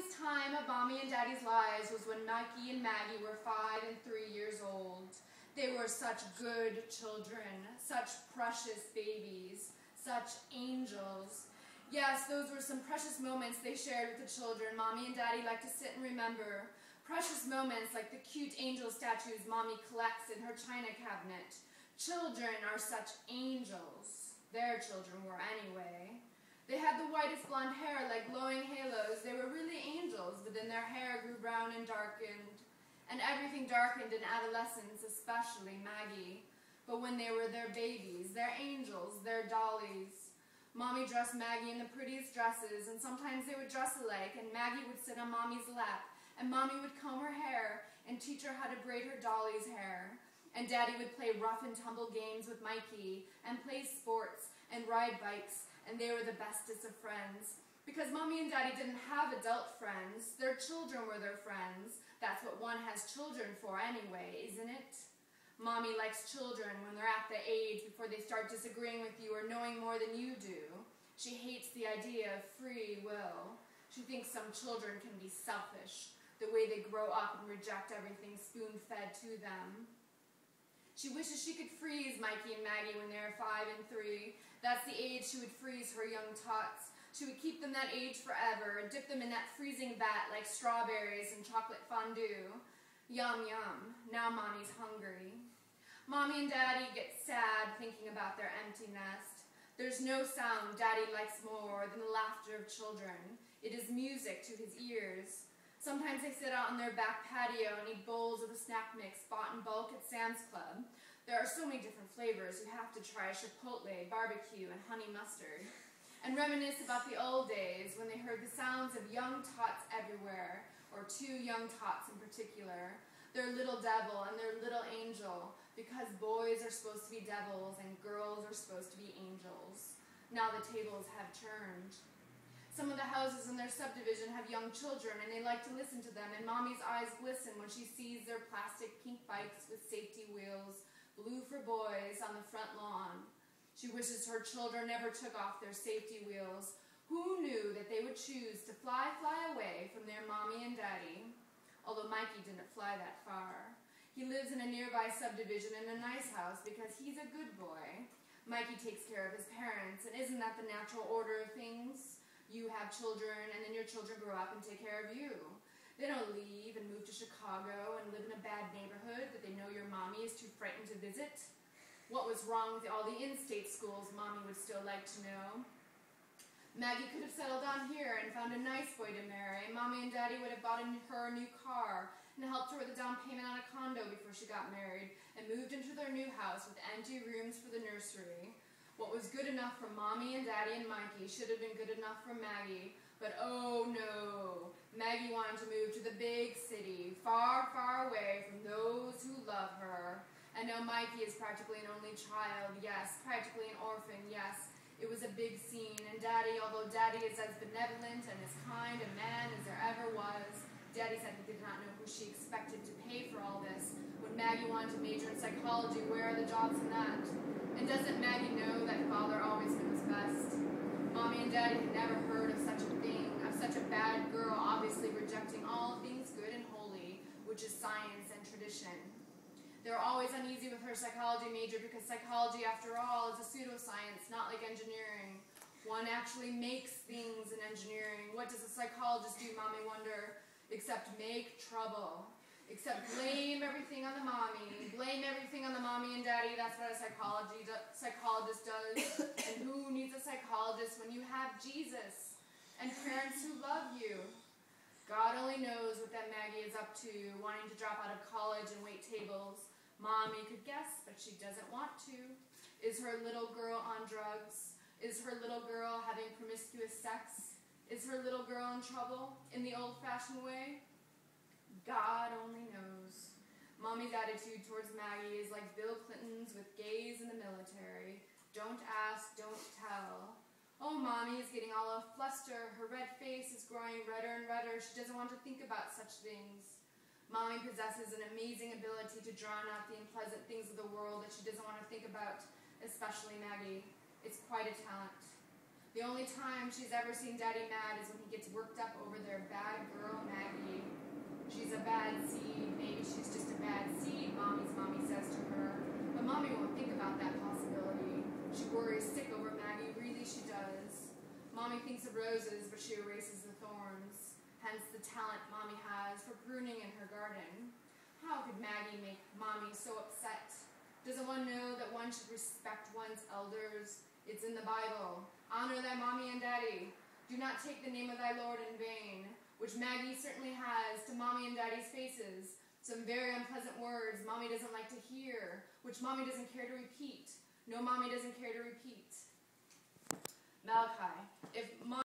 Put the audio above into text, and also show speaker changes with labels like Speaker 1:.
Speaker 1: happiest time of Mommy and Daddy's lives was when Mikey and Maggie were 5 and 3 years old. They were such good children, such precious babies, such angels. Yes, those were some precious moments they shared with the children. Mommy and Daddy like to sit and remember. Precious moments like the cute angel statues Mommy collects in her china cabinet. Children are such angels. Their children were anyway. They had the whitest blonde hair like glowing halos. They were really angels, but then their hair grew brown and darkened. And everything darkened in adolescence, especially Maggie. But when they were their babies, their angels, their dollies. Mommy dressed Maggie in the prettiest dresses, and sometimes they would dress alike, and Maggie would sit on Mommy's lap, and Mommy would comb her hair and teach her how to braid her dolly's hair. And Daddy would play rough and tumble games with Mikey, and play sports, and ride bikes, and they were the bestest of friends. Because Mommy and Daddy didn't have adult friends, their children were their friends. That's what one has children for anyway, isn't it? Mommy likes children when they're at the age before they start disagreeing with you or knowing more than you do. She hates the idea of free will. She thinks some children can be selfish, the way they grow up and reject everything spoon-fed to them. She wishes she could freeze Mikey and Maggie when they were 5 and 3. That's the age she would freeze her young tots. She would keep them that age forever and dip them in that freezing vat like strawberries and chocolate fondue. Yum, yum. Now Mommy's hungry. Mommy and Daddy get sad thinking about their empty nest. There's no sound Daddy likes more than the laughter of children. It is music to his ears. Sometimes they sit out on their back patio and eat bowls of a snack mix bought in bulk at Sam's Club. There are so many different flavors you have to try chipotle, barbecue, and honey mustard. And reminisce about the old days when they heard the sounds of young tots everywhere, or 2 young tots in particular. Their little devil and their little angel, because boys are supposed to be devils and girls are supposed to be angels. Now the tables have turned. Some of the houses in their subdivision have young children, and they like to listen to them, and Mommy's eyes glisten when she sees their plastic pink bikes with safety wheels, blue for boys, on the front lawn. She wishes her children never took off their safety wheels. Who knew that they would choose to fly away from their Mommy and Daddy? Although Mikey didn't fly that far. He lives in a nearby subdivision in a nice house because he's a good boy. Mikey takes care of his parents, and isn't that the natural order of things? You have children, and then your children grow up and take care of you. They don't leave and move to Chicago and live in a bad neighborhood that they know your Mommy is too frightened to visit. What was wrong with all the in-state schools, Mommy would still like to know. Maggie could have settled down here and found a nice boy to marry. Mommy and Daddy would have bought her a new car and helped her with a down payment on a condo before she got married and moved into their new house with empty rooms for the nursery. What was good enough for Mommy and Daddy and Mikey should have been good enough for Maggie. But oh no, Maggie wanted to move to the big city, far, far away from those who love her. And now Mikey is practically an only child, yes, practically an orphan, yes. It was a big scene, and Daddy, although Daddy is as benevolent and as kind a man as there ever was, Daddy said he did not know who she expected to pay for all this. When Maggie wanted to major in psychology, where are the jobs in that? And doesn't Maggie know that Father always knows best? Mommy and Daddy had never heard of such a thing, of such a bad girl obviously rejecting all things good and holy, which is science and tradition. They were always uneasy with her psychology major because psychology, after all, is a pseudoscience, not like engineering. One actually makes things in engineering. What does a psychologist do, Mommy wondered? Except make trouble. Except blame everything on the Mommy. Blame everything on the Mommy and Daddy. That's what a psychologist does. And who needs a psychologist when you have Jesus and parents who love you? God only knows what that Maggie is up to, wanting to drop out of college and wait tables. Mommy could guess, but she doesn't want to. Is her little girl on drugs? Is her little girl having promiscuous sex? Is her little girl in trouble in the old-fashioned way? God only knows. Mommy's attitude towards Maggie is like Bill Clinton's with gays in the military. Don't ask, don't tell. Oh, Mommy is getting all afluster. Her red face is growing redder and redder. She doesn't want to think about such things. Mommy possesses an amazing ability to drown out the unpleasant things of the world that she doesn't want to think about, especially Maggie. It's quite a talent. The only time she's ever seen Daddy mad is when he gets worked up over their bad girl a bad seed. Maybe she's just a bad seed, mommy says to her. But mommy won't think about that possibility. She worries sick over Maggie, really she does. Mommy thinks of roses, but she erases the thorns. Hence the talent mommy has for pruning in her garden. How could Maggie make mommy so upset? Doesn't one know that one should respect one's elders? It's in the Bible. Honor thy mommy and daddy. Do not take the name of thy Lord in vain, which Maggie certainly has to mommy and daddy's faces. Some very unpleasant words mommy doesn't like to hear, which mommy doesn't care to repeat. No, mommy doesn't care to repeat. Malachi, if mommy